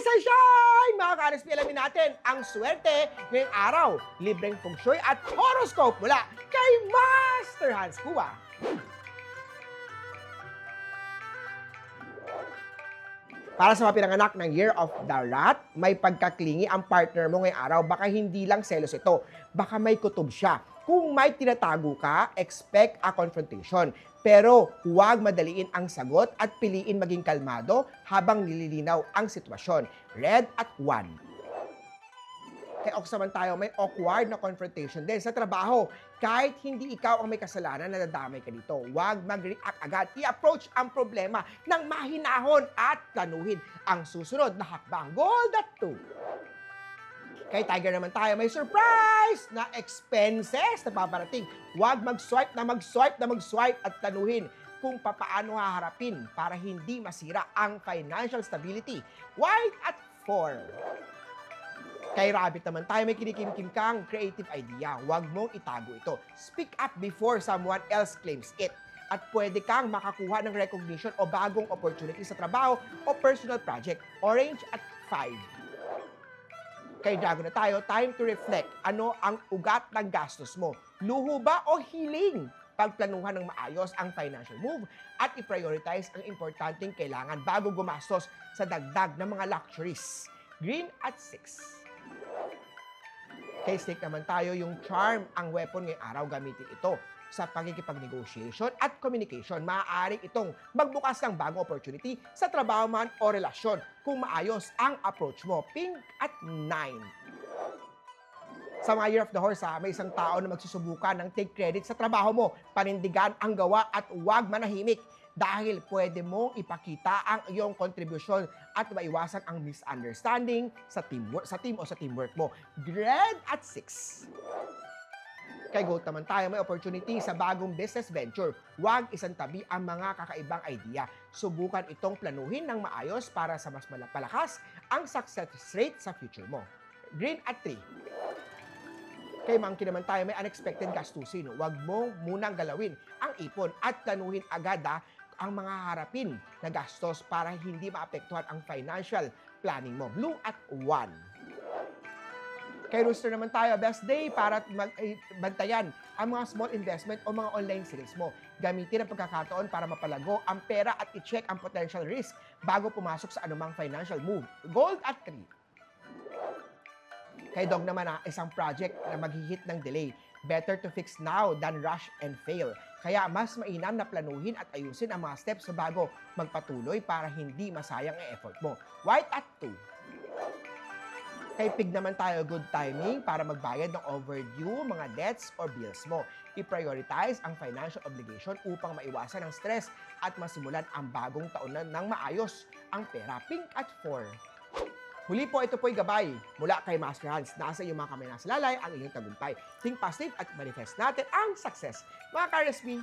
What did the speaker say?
Rise and shine! Mga ka-RSP, alamin natin ang swerte ngayong araw. Libreng feng shui at horoscope mula kay Master Hans Kua. Para sa mga pinanganak ng Year of the Rat, may pagkaklingi ang partner mo ngayong araw. Baka hindi lang selos ito, baka may kutob siya. Kung may tinatago ka, expect a confrontation. Pero huwag madaliin ang sagot at piliin maging kalmado habang nililinaw ang sitwasyon. Red at 1. Kay Ox naman tayo, may awkward na confrontation din sa trabaho. Kahit hindi ikaw ang may kasalanan, nadadamay ka dito. Huwag mag-react agad. I-approach ang problema ng mahinahon at planuhin ang susunod na hakbang. Gold at 2. Kay Tiger naman tayo, may surprise na expenses na paparating. Huwag mag-swipe at planuhin kung papaano haharapin para hindi masira ang financial stability. White at 4. Kay Rabbit naman tayo, may kinikimkim kang creative idea. Huwag mong itago ito. Speak up before someone else claims it. At pwede kang makakuha ng recognition o bagong opportunity sa trabaho o personal project. Orange at 5. Kay Dragon na tayo, time to reflect. Ano ang ugat ng gastos mo? Luho ba o hiling? Pagplanuhan ng maayos ang financial move at i-prioritize ang importanteng kailangan bago gumastos sa dagdag ng mga luxuries. Green at 6. Kay Snake naman tayo, yung charm ang weapon ngayong araw, gamitin ito sa pagkikipag-negotiation at communication. Maaari itong magbukas ng bagong opportunity sa trabaho man o relasyon kung maayos ang approach mo. Pink at 9. Sa mga Year of the Horse, may isang tao na magsusubukan ng take credit sa trabaho mo. Panindigan ang gawa at huwag manahimik dahil pwede mong ipakita ang iyong kontribusyon at maiwasan ang misunderstanding sa team o sa teamwork mo. Red at 6. Kay Gold naman tayo, may opportunity sa bagong business venture. Huwag isantabi ang mga kakaibang idea. Subukan itong planuhin ng maayos para sa mas palakas ang success rate sa future mo. Green at 3. Kay Monkey naman tayo, may unexpected gastusin. Huwag mong munang galawin ang ipon at planuhin agad ang mga harapin na gastos para hindi maapektuhan ang financial planning mo. Blue at 1. Kay Rooster naman tayo, best day para bantayan ang mga small investment o mga online sales mo. Gamitin ang pagkakataon para mapalago ang pera at i-check ang potential risk bago pumasok sa anumang financial move. Gold at 3. Kay Dog naman, isang project na maghihit ng delay. Better to fix now than rush and fail. Kaya mas mainam na planuhin at ayusin ang mga steps bago magpatuloy para hindi masayang ang effort mo. White at 2. Kay Pig naman tayo, good timing para magbayad ng overdue mga debts or bills mo. I-prioritize ang financial obligation upang maiwasan ang stress at masimulan ang bagong taon ng maayos ang pera. Pink at 4. Huli po, ito po'y gabay mula kay Master Hans. Nasa iyong mga kamay nasa lalay ang inyong tagumpay. Think positive at manifest natin ang success. Mga ka-RSP,